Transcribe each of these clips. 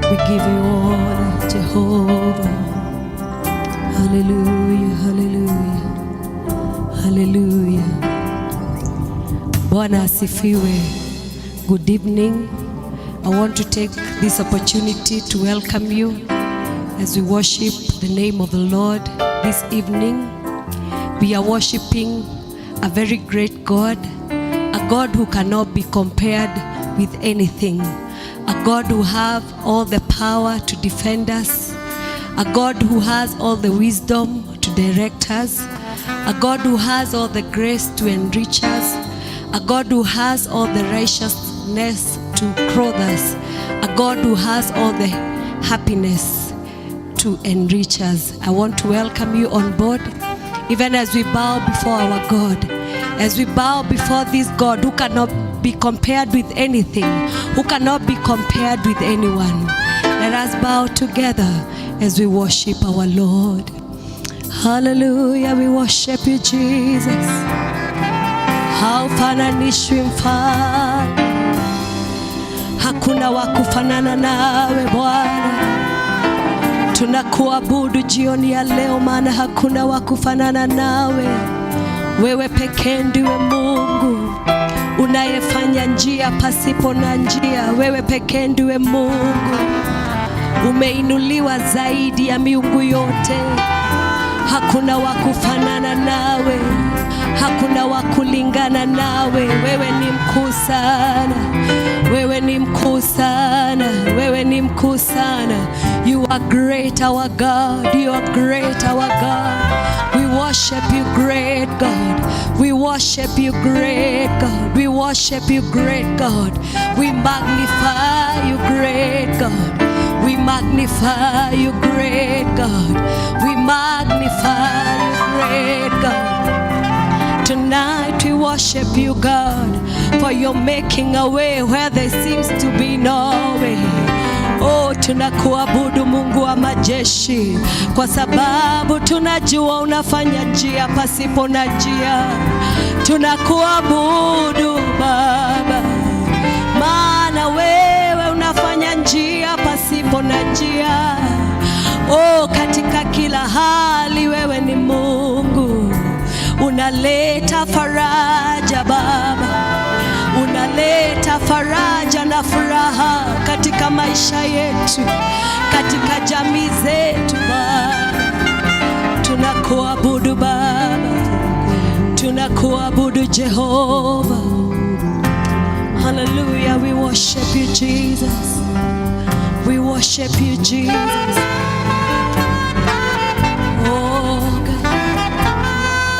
We give you honor, Jehovah. Hallelujah, hallelujah, hallelujah. Bwana asifiwe. Good evening. I want to take this opportunity to welcome you as we worship the name of the Lord this evening. We are worshiping a very great God, a God who cannot be compared with anything, a God who has all the power to defend us, a God who has all the wisdom to direct us, a God who has all the grace to enrich us, a God who has all the righteousness to clothe us, a God who has all the happiness to enrich us. I want to welcome you on board, even as we bow before our God, as we bow before this God who cannot be compared with anything, who cannot be compared with anyone. Let us bow together as we worship our Lord. Hallelujah, we worship you, Jesus. Hafananishwi mfalme, hakuna wa kufanana nawe Bwana. Tunakuabudu jioni ya leo, maana hakuna wa kufanana nawe. Wewe pekee ndiwe Mungu unayefanya njia pasipo na njia. Wewe pekee ndiwe Mungu, umeinuliwa zaidi ya miungu yote. Hakuna wa kufanana nawe, hakuna wa kulingana nawe. Wewe ni mkuu sana, wewe ni mkuu sana, wewe ni mkuu sana. You are great, our God. You are great, our God. We worship you, great God. We worship you, great God. We worship you, great God. We magnify you, great God. We magnify you, great God. We magnify you, great God. Tonight we worship you, God, for you're making a way where there seems to be no way. Oh, tunakuabudu Mungu wa majeshi, kwa sababu tunajua unafanya njia pasipo na njia. Tunakuabudu Baba, maana wewe unafanya njia pasipo na njia. Oh, katika kila hali wewe ni Mungu. Unaleta faraja Baba, unaleta faraja na furaha katika maisha yetu, katika jamii zetu Baba. Tunakuabudu Baba, tunakuabudu Jehova. Hallelujah, we worship you, Jesus. We worship you, Jesus. Oh God,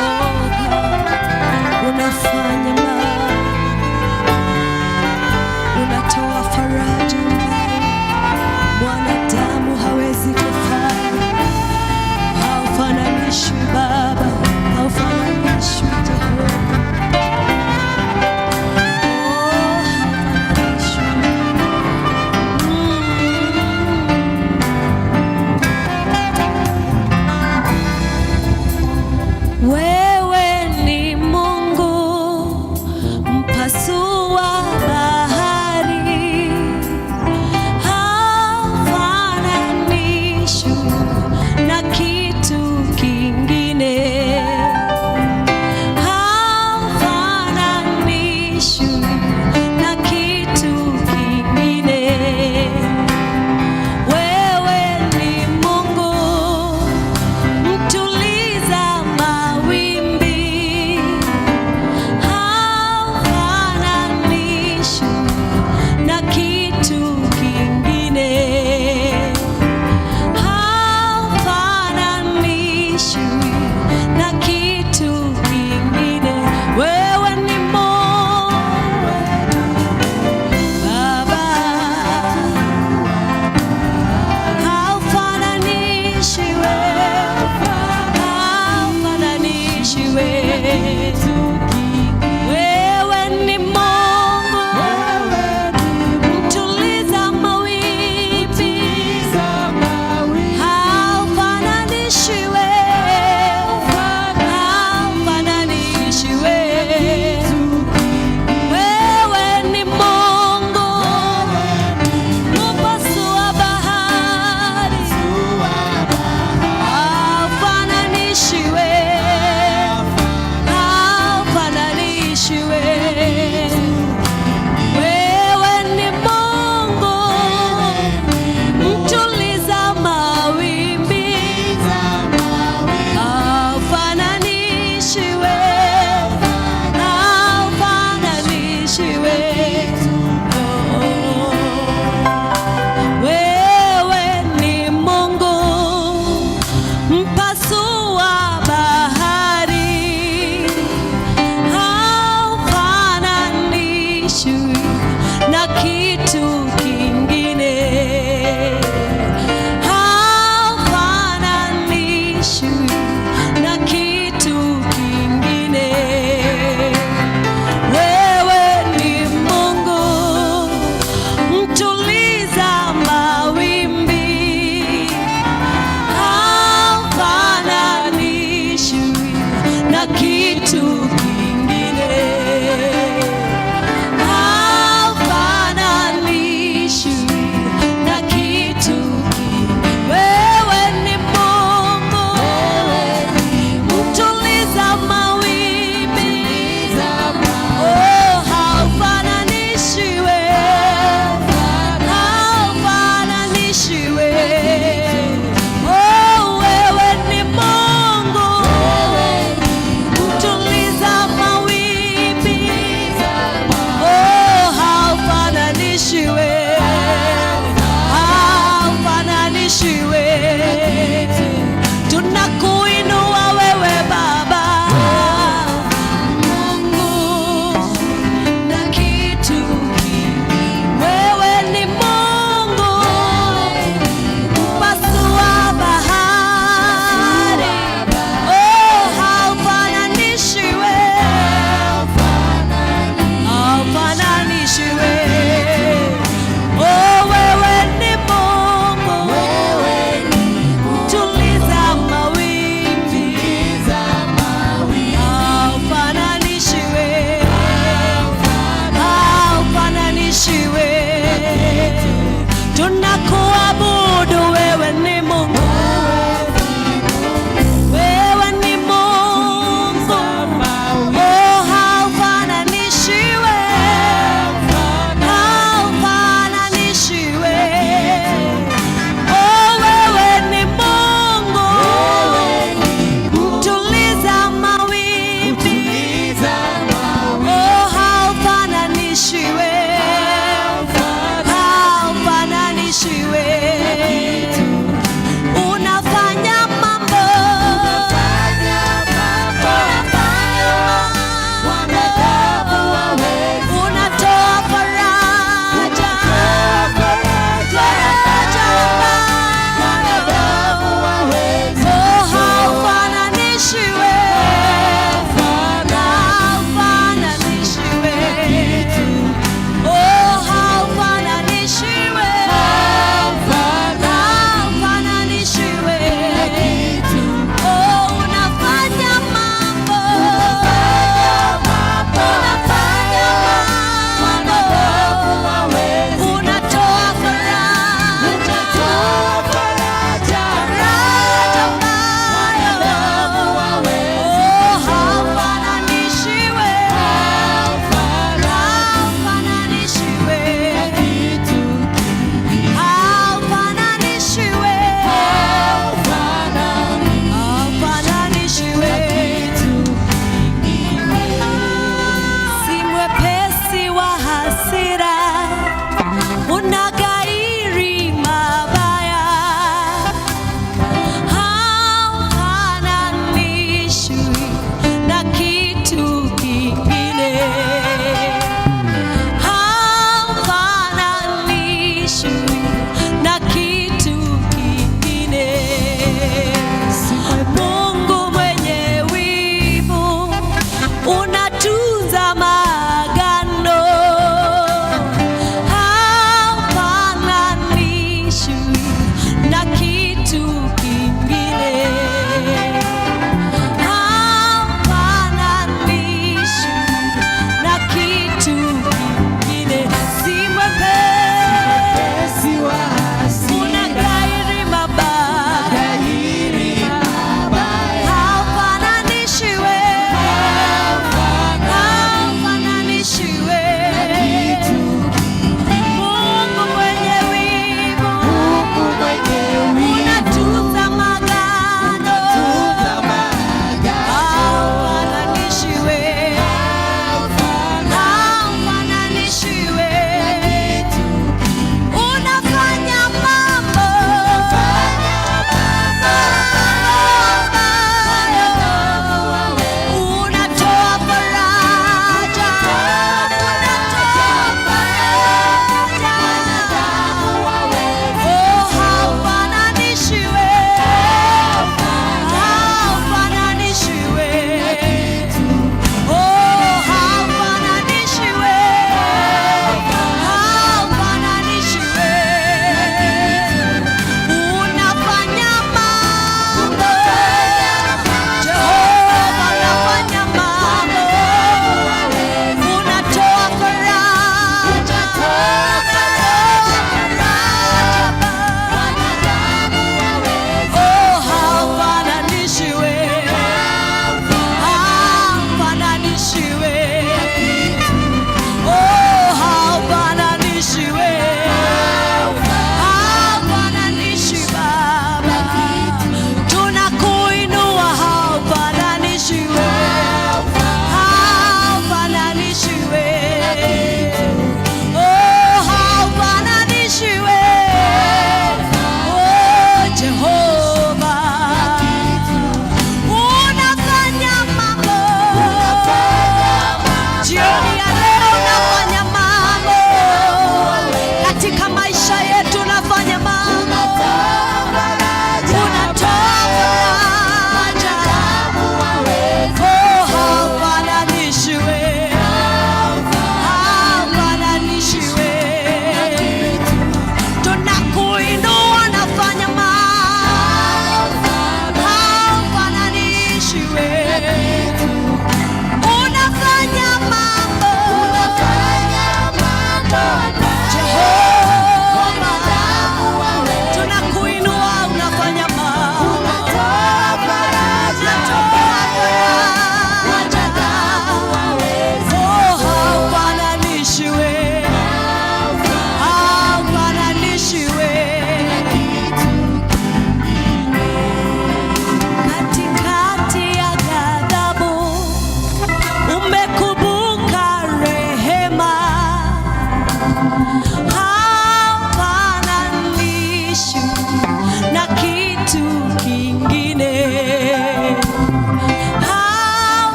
oh God, unafanya mambo, unatoa faraja mwanadamu hawezi kufanya. Haufananishwi Baba, haufananishwi Jehova. Wewe ni Mungu mpasua bahari,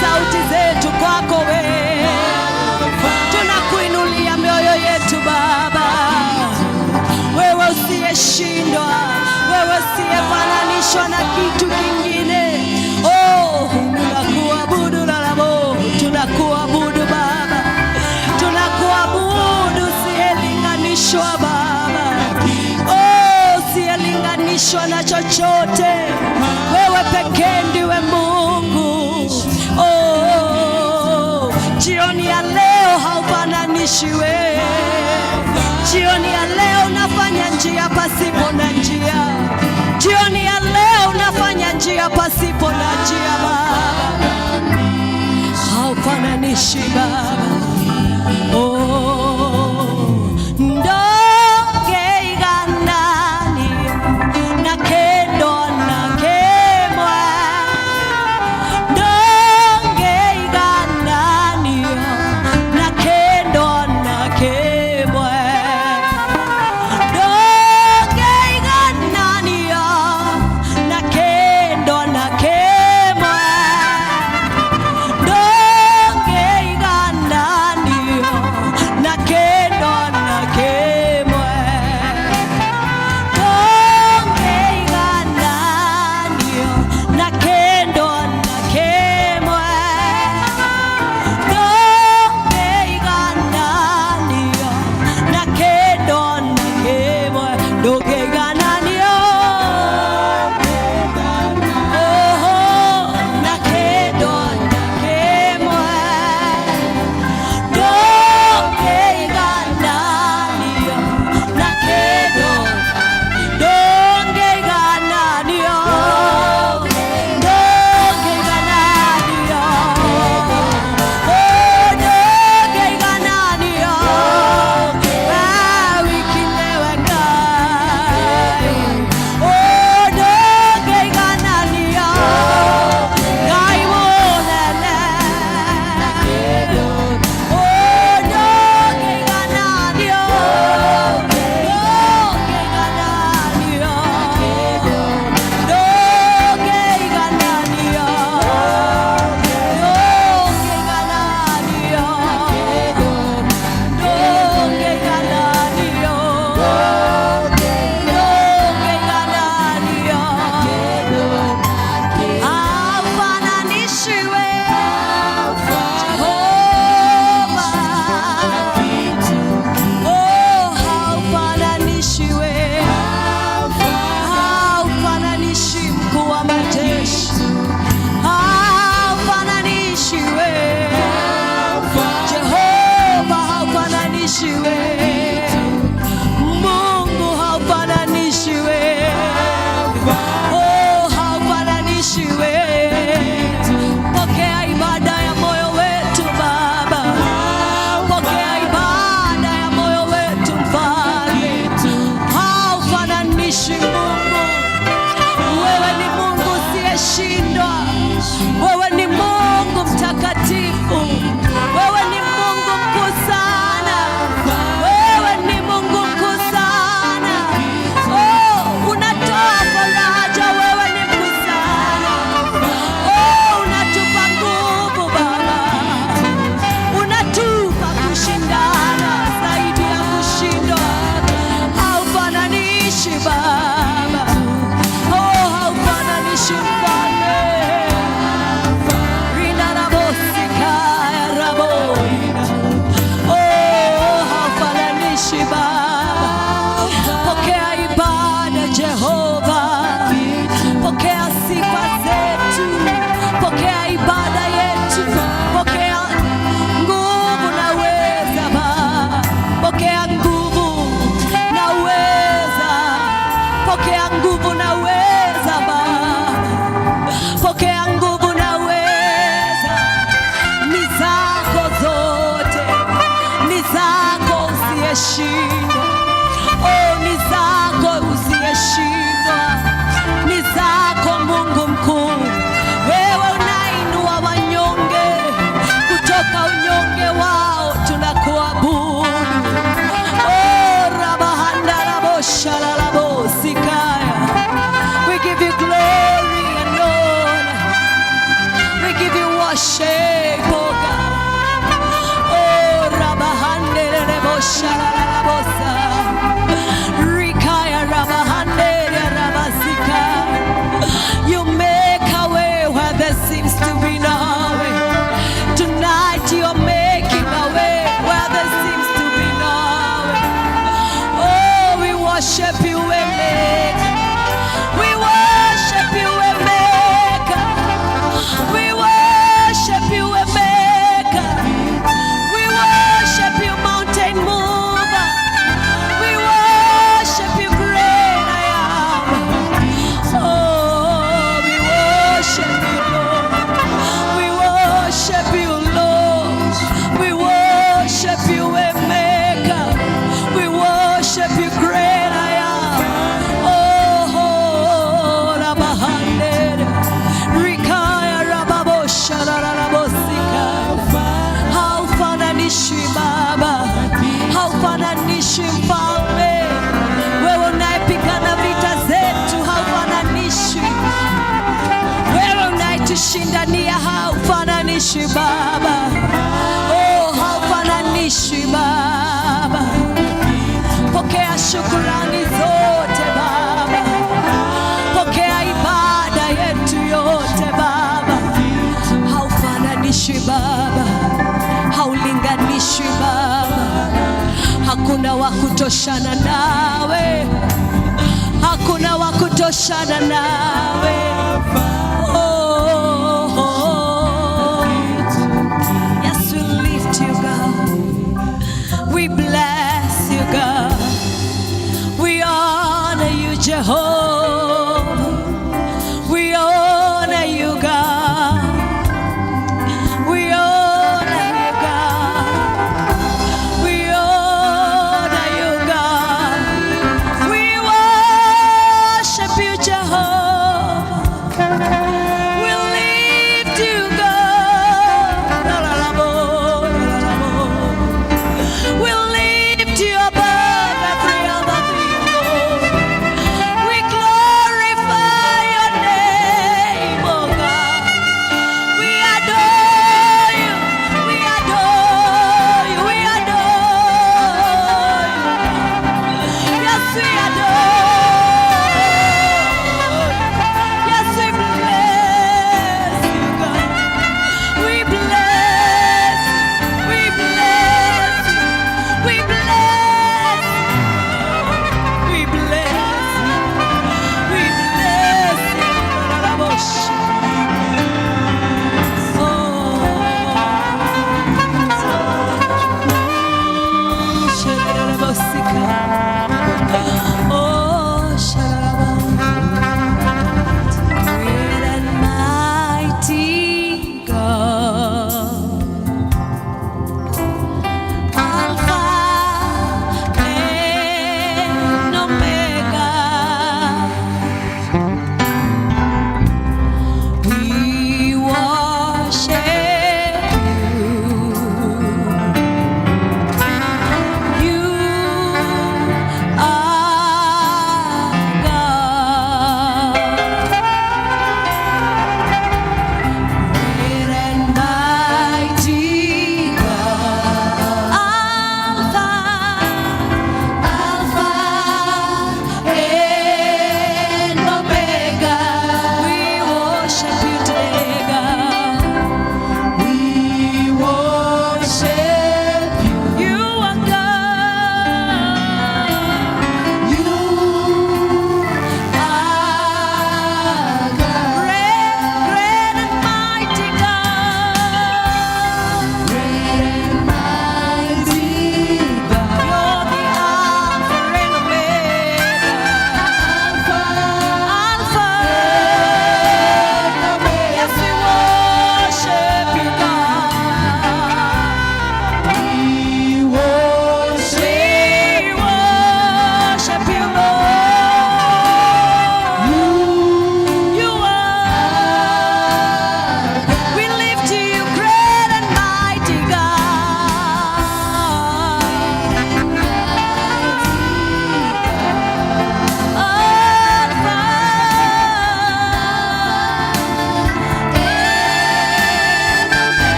sauti zetu kwako wewe. Tunakuinulia mioyo yetu Baba, wewe usiyeshindwa, wewe usiyefananishwa na kitu kingine. Oh, tunakuabudu lalabo, tunakuabudu Baba, tunakuabudu usiyelinganishwa Baba. Oh, usiyelinganishwa na chochote, wewe pekee ndiwe Mungu. Oh, jioni ya leo haufananishwi. Jioni ya leo unafanya njia pasipo na njia. Jioni ya leo unafanya njia pasipo na njia Baba. Haufananishwi Baba. Oh, ndoge iganani na kendo na kemwa. Ndoge iganani na kendo na kemwa. Ndoge iganani na kendo na kemwa. Ndoge iganani shape, oh God. Oh, Rabahande Rebosha Rabosa. Rikaya Rabahande Rabasika. You make a way where there seems to be no way. Tonight you're making a way where there seems to be no way. Oh, we worship you, we make. We worship you, we make. We worship you, we make. We worship you, mountain mover. We worship you, great I am. Oh, we worship you, Lord. We worship you, Lord. We worship you, we make. We worship you, great I am. Oh, Rabahande, Rikaya Rababosha Rabosika. Haufananishwi Baba, haufananishwi Mfalme. Wewe unayepigana vita zetu, haufananishwi. Wewe unayetushindania, haufananishwi Baba. Oh, haufananishwi Baba. Pokea shukrani zote Baba. Pokea ibada yetu yote Baba. Haufananishwi Baba, haulinganishwi Baba. Hakuna wa kutoshana nawe, hakuna wa kutoshana nawe. Oh, oh. Yes, we lift you God. We bless you God. We honor you Jehovah. We honor you God. We honor you God. We honor you God. We worship you Jehovah. We lift you God. We lift you above every other thing, Lord. We glorify your name, oh God. We adore you. We adore you. We adore you. Yes, we adore you. Yes, we bless you, God.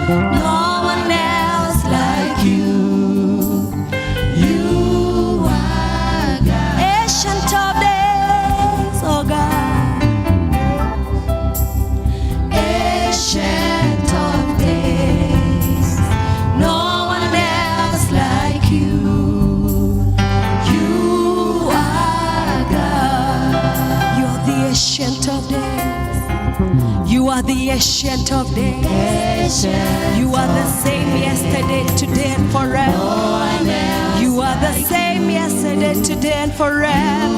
No one else like you. You are God. Ancient of days, oh God. Ancient of days. No one else like you. You are God. You are the ancient of days. You are the ancient of days. You are the same yesterday, today, and forever. You are the same yesterday, today, and forever.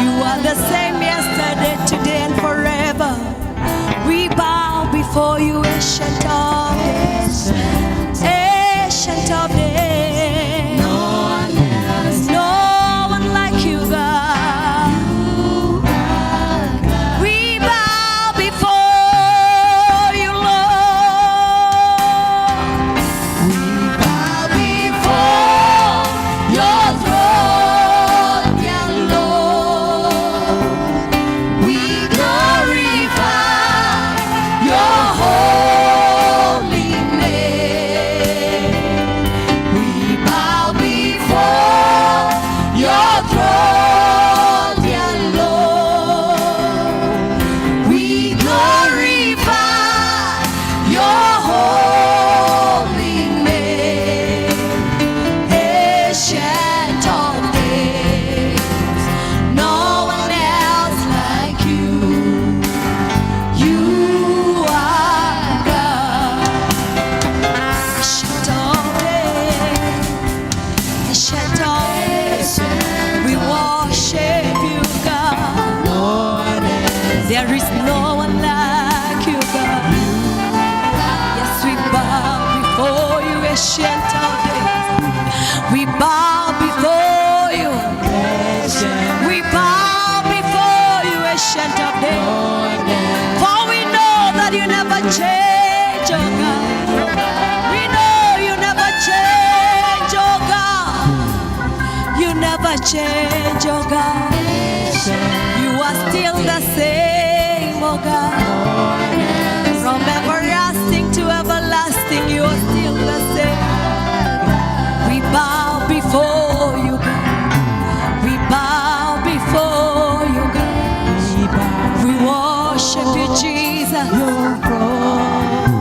You are the same yesterday, today, and forever. We bow before you, ancient of days. Ancient of days. No one like you, God. We bow before you, Lord. We bow before your throne, dear Lord. We glorify your holy name. We bow before your throne, dear Lord. We glorify your holy name. Ancient of days, no one else like you. You are God. Ancient of days, ancient of days, we worship you, God. There is no one like you, God. Yes, we bow before you, ancient of days. We bow before you. We bow before you, ancient of days. For we know that you never change, oh God. We know you never change, oh God. You never change, oh God. You are still the same, oh God. From everlasting to everlasting, you are still the same. We bow before you, God. We bow before you, God. We worship you, Jesus.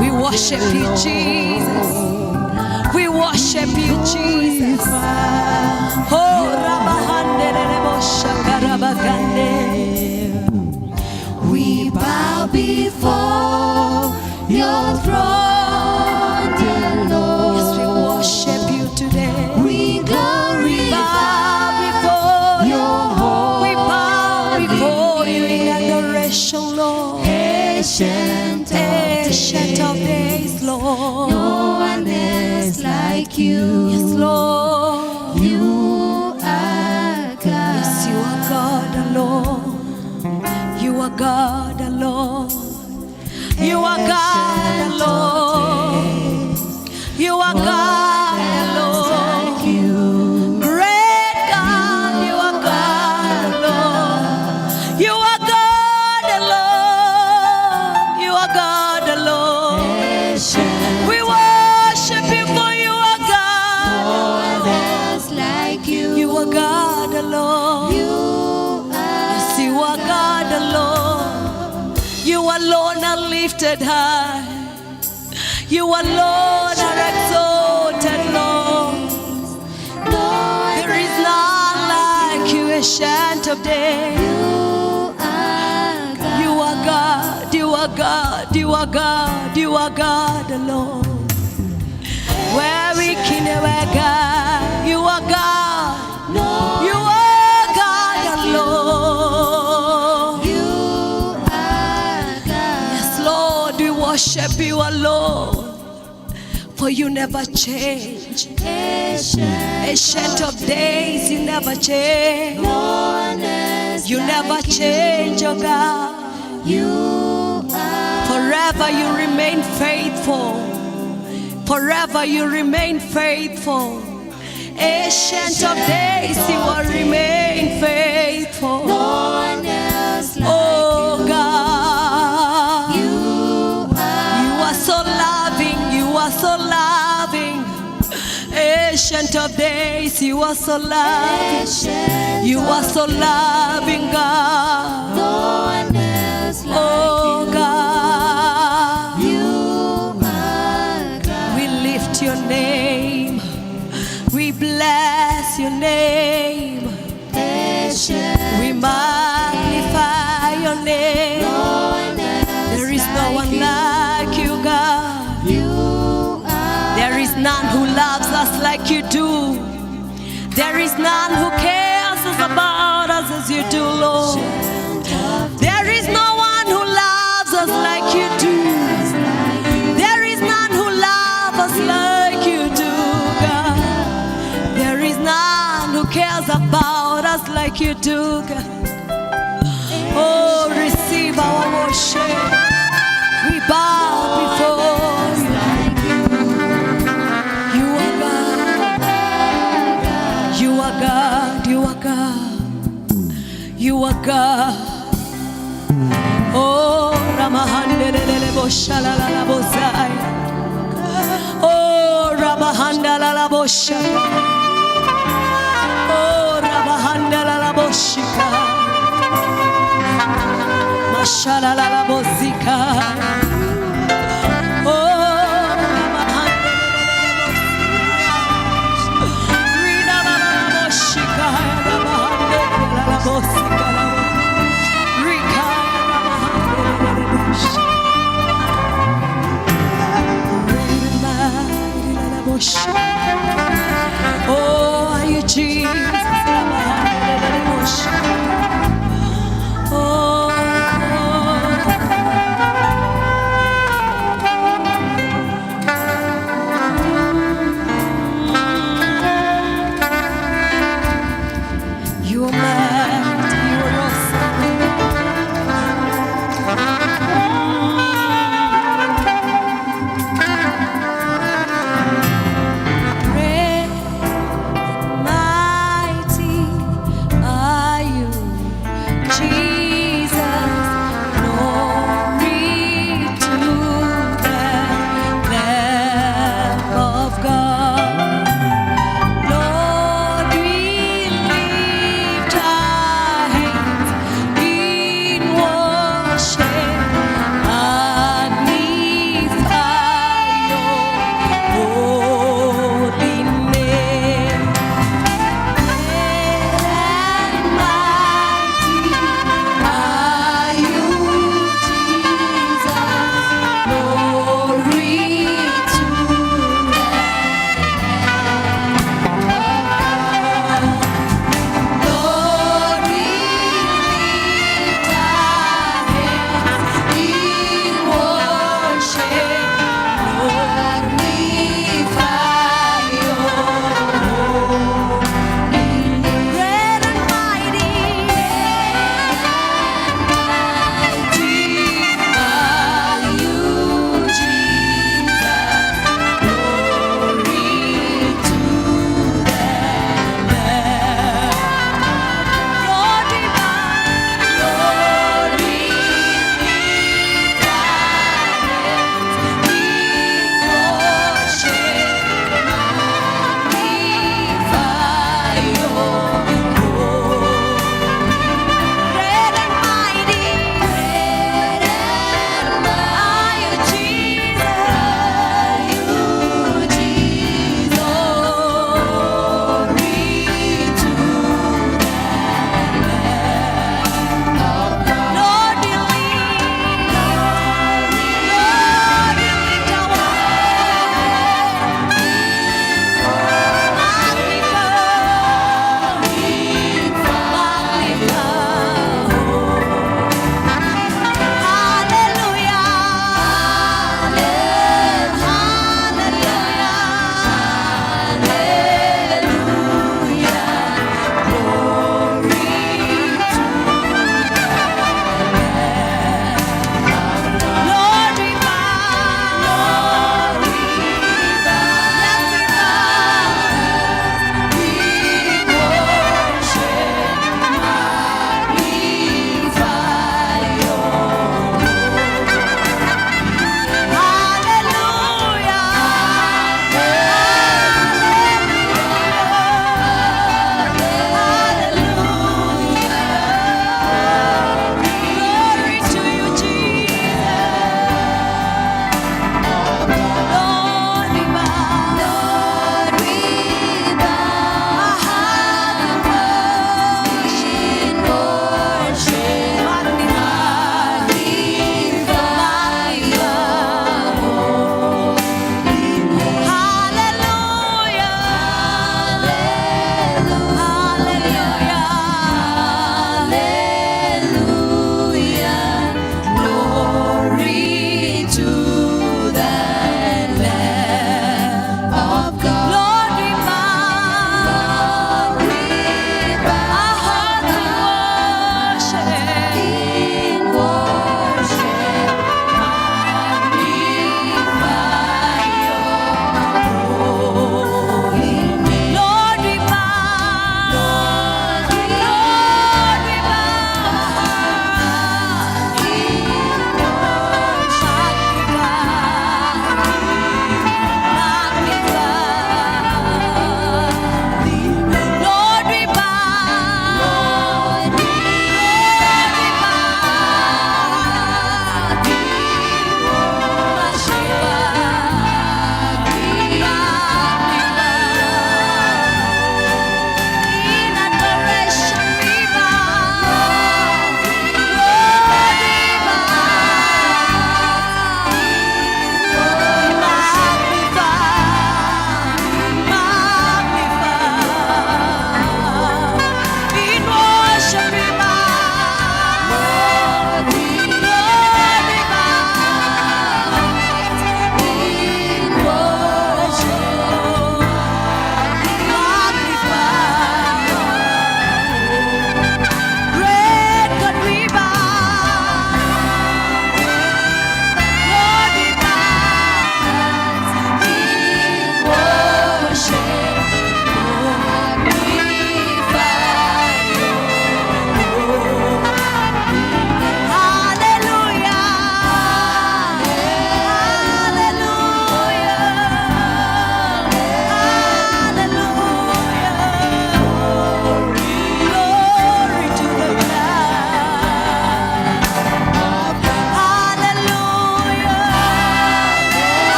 We worship you, Jesus. We worship you, Jesus. Oh, Rabahande Rebo Shakarabagande. We bow before your throne, dear Lord. Yes, we worship you today. We glorify before you. We bow before you in adoration, Lord. Ancient of days, Lord. No one is like you. Yes, Lord. You are God. Yes, you are God alone. You are God alone. You are God alone. You are God alone. Great God, you are God alone. You are God alone. You are God alone. We worship you for you are God. You are God alone. Yes, you are God alone. You alone are lifted high. You alone are exalted, Lord. There is none like you, ancient of days. You are God, you are God, you are God, you are God alone. Where we can never God, you are God. You are God alone. Yes, Lord, we worship you alone. For you never change. Ancient of days, you never change. You never change, oh God. Forever you remain faithful. Forever you remain faithful. Ancient of days, you will remain faithful. Oh God, you are so loving, of days, you are so loving. You are so loving, God. No one else like Oh you. God, You, my God. we lift your name. We bless your name. We magnify your name. There is no one like you, God. There is none who loves us like you do. There is none who cares about us as you do, Lord. There is no one who loves us like you do. There is none who loves us like you do, God. There is none who cares about us like you do, God. Oh, receive our worship. We bow before you. You are God. You are God. You are God. You are God. Oh, Ramahandelele boshalala bosai. Oh, Ramahandala boshaka. Oh, Ramahandala boshika. Mashalala bosika. Oh, Ramahandala boshika. Ramahandala bosika. Oh, are you Jesus? Oh,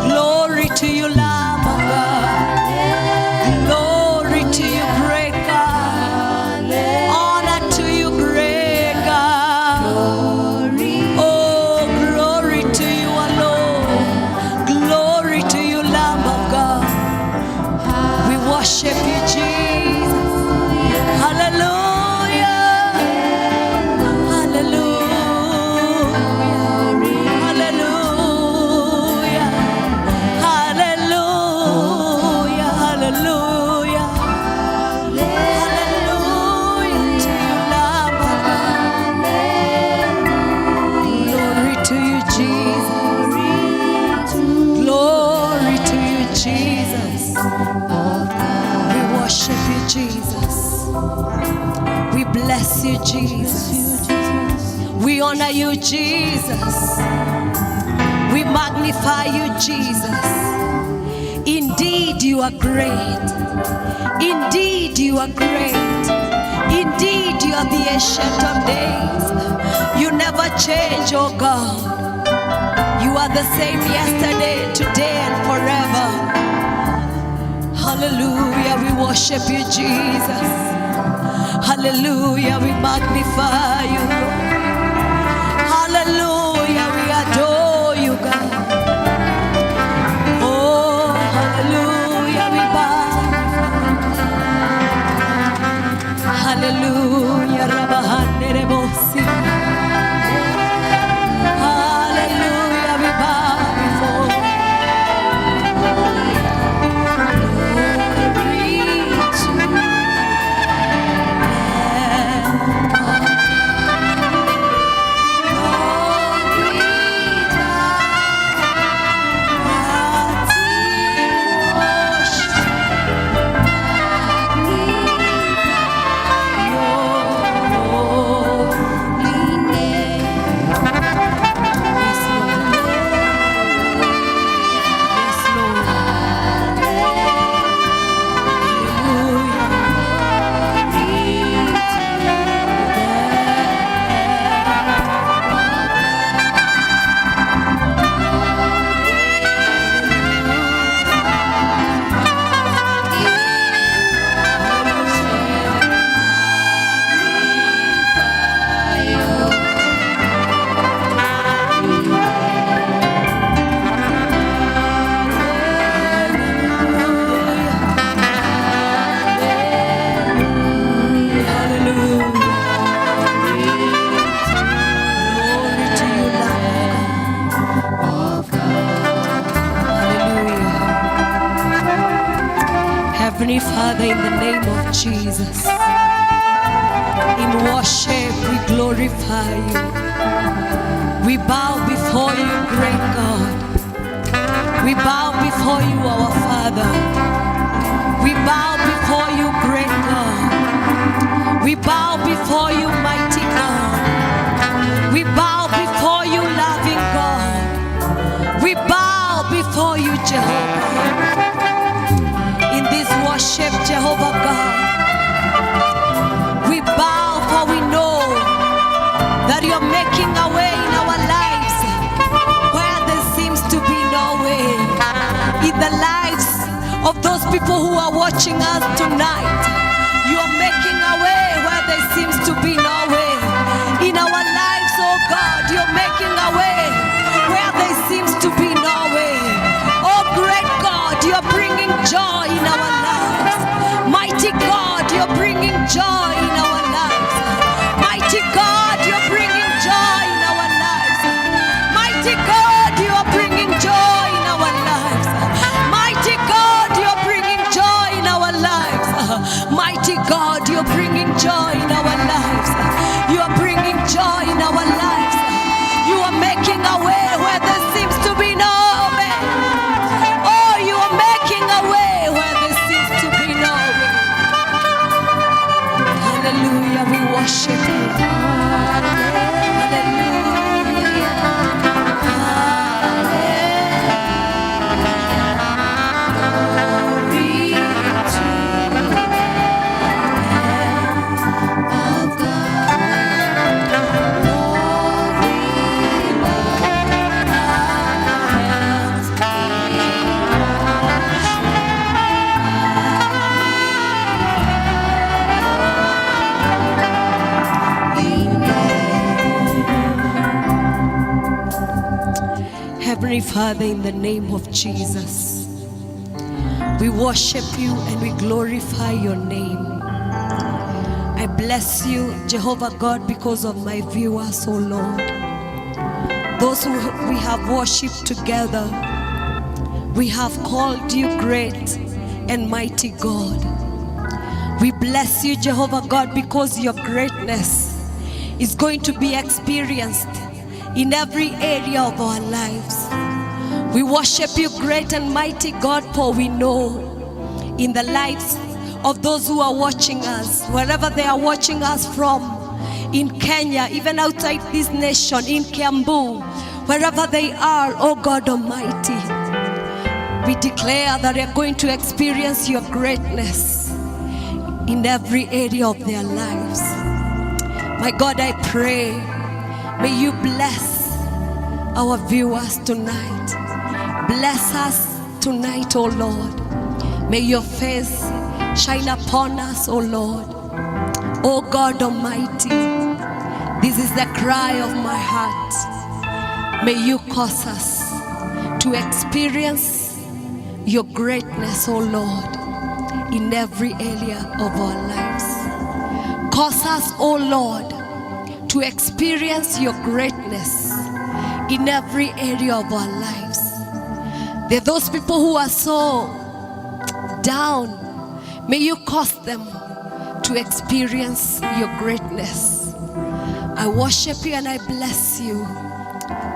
Glory to you, Lamb of God. Glory to you, great God. Honor to you, great God. Oh, glory to you alone. Glory to you, Lamb of God. We worship you, Jesus. Hallelujah. Hallelujah. Hallelujah. Hallelujah. Hallelujah. Hallelujah to you, Lamb of God. Glory to you, Jesus. Glory to you, Jesus. We worship you, Jesus. We bless you, Jesus. We honor you, Jesus. We magnify you, Jesus. Indeed, you are great. Indeed, you are great. Indeed, you are the ancient of days. You never change, oh God. You are the same yesterday, today, and forever. Hallelujah, we worship you, Jesus. Hallelujah, we magnify you, Lord. Hallelujah, we adore you, God. Oh, hallelujah, we bow. Hallelujah, Rabahanderebosi. Hallelujah, we bow before you. Heavenly Father, in the name of Jesus, in worship we glorify you. We bow before you, great God. We bow before you, our Father. We bow before you, great God. We bow before you, mighty God. We bow before you, loving God. We bow before you, Jehovah. In this worship, Jehovah God, we bow, for we know that you're making a way in our lives where there seems to be no way. In the lives of those people who are watching us tonight, you're making a way where there seems to be no way. In our lives, oh God, you're making a way where there seems to be no way. Oh great God, you're bringing joy in our lives. Mighty God, you're bringing joy in our lives. Mighty God, you're bringing joy in our lives. Mighty God, you are bringing joy in our lives. Mighty God, you're bringing joy in our lives. Mighty God, you're bringing joy in our lives. You are bringing joy in our lives. You are making Father, in the name of Jesus. We worship you and we glorify your name. I bless you, Jehovah God, because of my viewers, oh Lord. Those who we have worshipped together, we have called you great and mighty God. We bless you, Jehovah God, because your greatness is going to be experienced in every area of our lives. We worship you, great and mighty God, for we know in the lives of those who are watching us, wherever they are watching us from, in Kenya, even outside this nation, in Kiambu, wherever they are, oh God Almighty, we declare that they are going to experience your greatness in every area of their lives. My God, I pray, may you bless our viewers tonight. Bless us tonight, oh Lord. May your face shine upon us, oh Lord. Oh God Almighty, this is the cry of my heart. May you cause us to experience your greatness, oh Lord, in every area of our lives. Cause us, oh Lord, to experience your greatness in every area of our lives. There are those people who are so down. May you cause them to experience your greatness. I worship you and I bless you.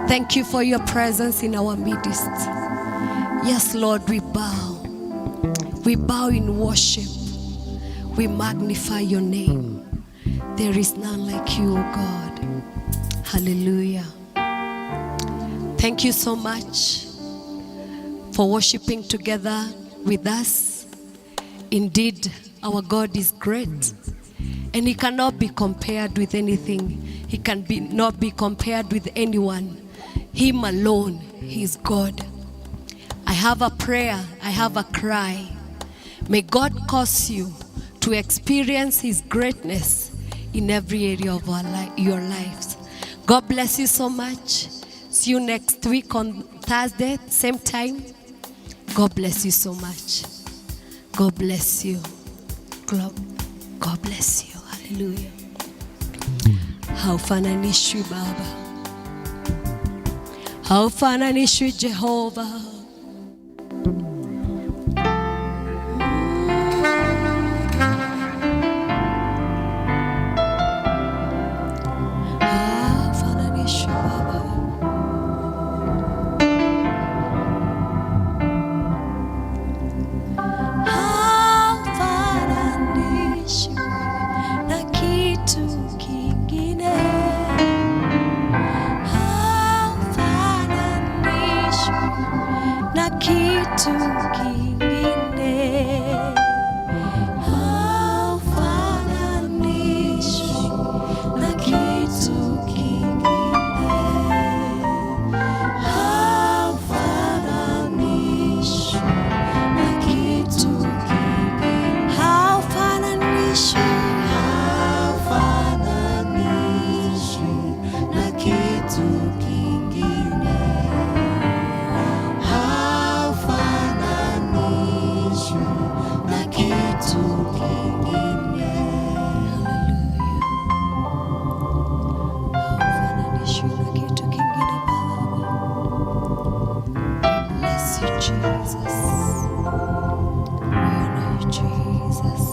Thank you for your presence in our midst. Yes, Lord, we bow. We bow in worship. We magnify your name. There is none like you, O God. Hallelujah. Thank you so much for worshiping together with us. Indeed, our God is great, and he cannot be compared with anything. He not be compared with anyone. Him alone, he is God. I have a prayer, I have a cry. May God cause you to experience his greatness in every area of your lives. God bless you so much. See you next week on Thursday, same time. God bless you so much. God bless you. God bless you. Hallelujah. HAFANANISHWI Baba. HAFANANISHWI Jehovah. HAFANANISHWI Baba. HAFANANISHWI na kitu kingine. HAFANANISHWI na kitu kingine. HAFANANISHWI na kitu kingine. HAFANANISHWI na kitu kingine. HAFANANISHWI. Hafananishwi na kitu kingine. Hafananishwi na kitu kingine. HAFANANISHWI na kitu kingine Baba. Bless you, Jesus. We honor you, Jesus.